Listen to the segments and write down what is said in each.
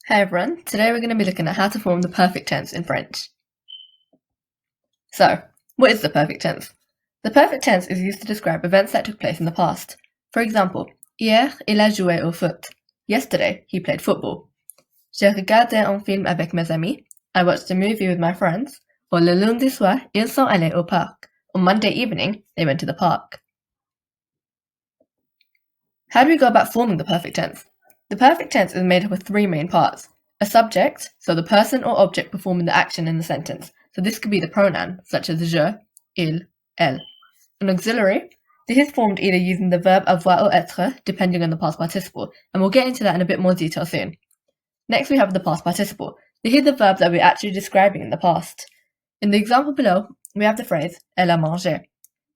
Hi everyone, today we're going to be looking at how to form the perfect tense in French. So, what is the perfect tense? The perfect tense is used to describe events that took place in the past. For example, hier, il a joué au foot. Yesterday, he played football. J'ai regardé un film avec mes amis. I watched a movie with my friends. Or le lundi soir, ils sont allés au parc. On Monday evening, they went to the park. How do we go about forming the perfect tense? The perfect tense is made up of three main parts. A subject, so the person or object performing the action in the sentence. So this could be the pronoun, such as je, il, elle. An auxiliary, this is formed either using the verb avoir or êTRE, depending on the past participle, and we'll get into that in a bit more detail soon. Next we have the past participle. This is the verb that we're actually describing in the past. In the example below, we have the phrase elle a mangé.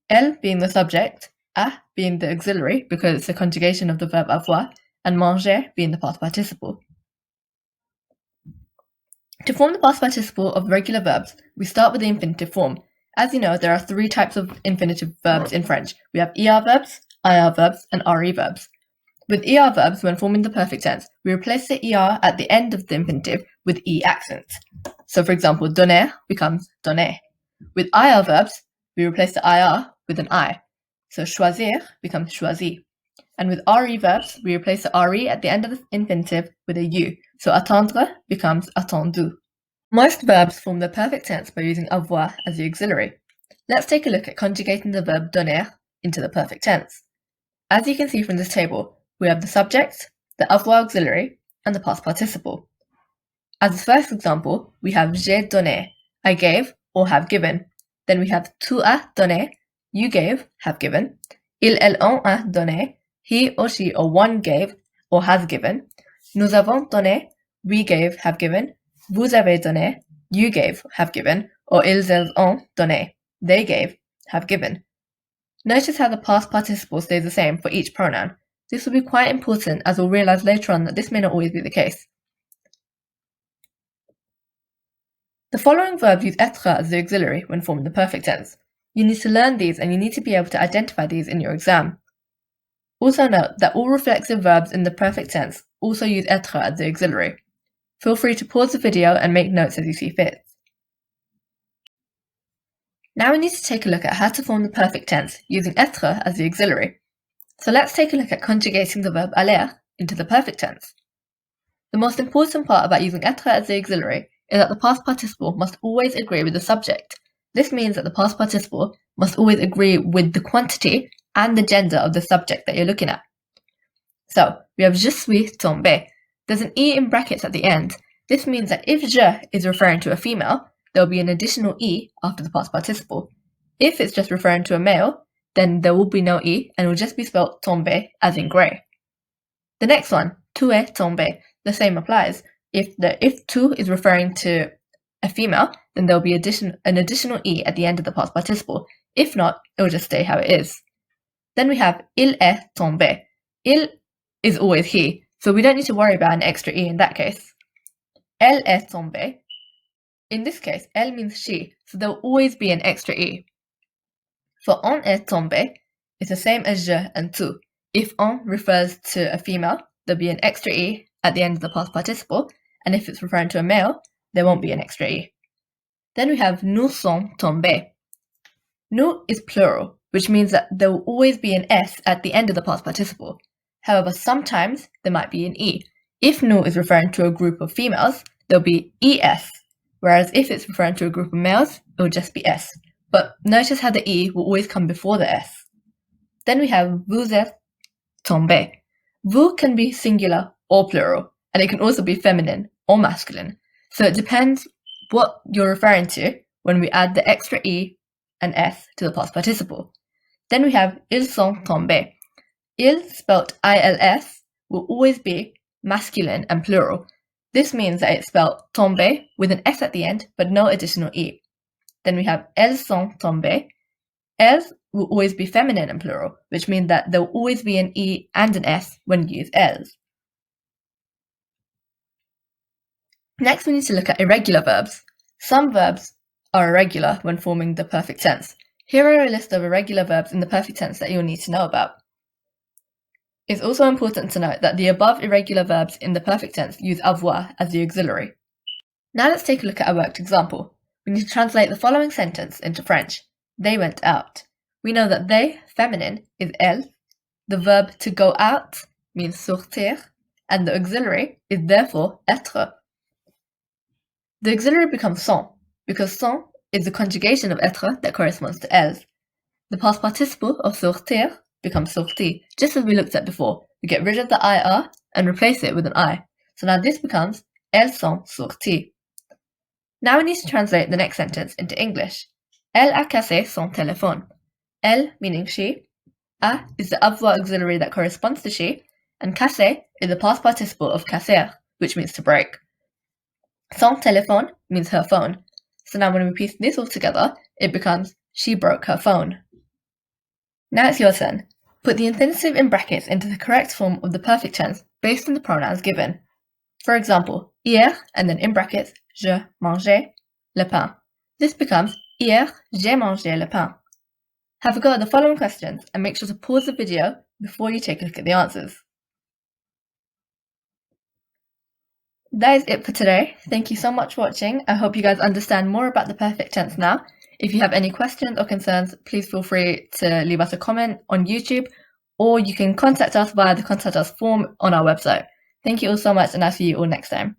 Elle being the subject, a being the auxiliary because it's a conjugation of the verb avoir, and manger being the past participle. To form the past participle of regular verbs, we start with the infinitive form. As you know, there are three types of infinitive verbs in French. We have ER verbs, IR verbs, and RE verbs. With ER verbs, when forming the perfect tense, we replace the ER at the end of the infinitive with E accents. So for example, donner becomes donné. With IR verbs, we replace the IR with an I. So choisir becomes choisi. And with RE verbs, we replace the RE at the end of the infinitive with a U. So attendre becomes attendu. Most verbs form the perfect tense by using avoir as the auxiliary. Let's take a look at conjugating the verb donner into the perfect tense. As you can see from this table, we have the subject, the avoir auxiliary, and the past participle. As the first example, we have j'ai donné, I gave or have given. Then we have tu as donné, you gave, have given. Il, elle, on a donné, he or she or one gave or has given. Nous avons donné, we gave, have given. Vous avez donné, you gave, have given. Or ils, elles, ont donné, they gave, have given. Notice how the past participle stays the same for each pronoun. This will be quite important as we'll realize later on that this may not always be the case. The following verbs use êTRE as the auxiliary when forming the perfect tense. You need to learn these and you need to be able to identify these in your exam. Also note that all reflexive verbs in the perfect tense also use êTRE as the auxiliary. Feel free to pause the video and make notes as you see fit. Now we need to take a look at how to form the perfect tense using êTRE as the auxiliary. So let's take a look at conjugating the verb aller into the perfect tense. The most important part about using êTRE as the auxiliary is that the past participle must always agree with the subject. This means that the past participle must always agree with the quantity and the gender of the subject that you're looking at. So we have je suis tombé. There's an E in brackets at the end. This means that if je is referring to a female, there will be an additional E after the past participle. If it's just referring to a male, then there will be no E and it will just be spelled tombé as in grey. The next one, tu es tombé, the same applies. If tu is referring to a female, then there will be an additional E at the end of the past participle. If not, it will just stay how it is. Then we have il est tombé. Il is always he, so we don't need to worry about an extra E in that case. Elle est tombée. In this case, elle means she, so there will always be an extra E. For on est tombé, it's the same as je and tu. If on refers to a female, there'll be an extra E at the end of the past participle, and if it's referring to a male, there won't be an extra E. Then we have nous sommes tombés. Nous is plural, which means that there will always be an S at the end of the past participle. However, sometimes there might be an E. If nous is referring to a group of females, there'll be ES, whereas if it's referring to a group of males, it will just be S. But notice how the E will always come before the S. Then we have vous êtes tombé. Vous can be singular or plural, and it can also be feminine or masculine. So it depends what you're referring to when we add the extra E and S to the past participle. Then we have ils sont tombés. Il, spelt ILS, will always be masculine and plural. This means that it's spelled tombé with an S at the end, but no additional E. Then we have elles sont tombées. Elles will always be feminine and plural, which means that there will always be an E and an S when you use elles. Next, we need to look at irregular verbs. Some verbs are irregular when forming the perfect tense. Here are a list of irregular verbs in the perfect tense that you'll need to know about. It's also important to note that the above irregular verbs in the perfect tense use avoir as the auxiliary. Now let's take a look at a worked example. We need to translate the following sentence into French. They went out. We know that they, feminine, is elles. The verb to go out means sortir, and the auxiliary is therefore êTRE. The auxiliary becomes sont, because sont is the conjugation of êTRE that corresponds to elles. The past participle of sortir becomes sorti, just as we looked at before. We get rid of the IR and replace it with an I. So now this becomes elles sont sorties. Now we need to translate the next sentence into English. Elle a cassé son téléphone. Elle meaning she, a is the avoir auxiliary that corresponds to she, and cassé is the past participle of casser, which means to break. Son téléphone means her phone. So now when we piece this all together, it becomes she broke her phone. Now it's your turn. Put the infinitive in brackets into the correct form of the perfect tense based on the pronouns given. For example, hier and then in brackets, je mangeais le pain. This becomes hier, j'ai mangé le pain. Have a go at the following questions and make sure to pause the video before you take a look at the answers. That is it for today. Thank you so much for watching. I hope you guys understand more about the perfect tense now. If you have any questions or concerns, please feel free to leave us a comment on YouTube, or you can contact us via the Contact Us form on our website. Thank you all so much, and I'll see you all next time.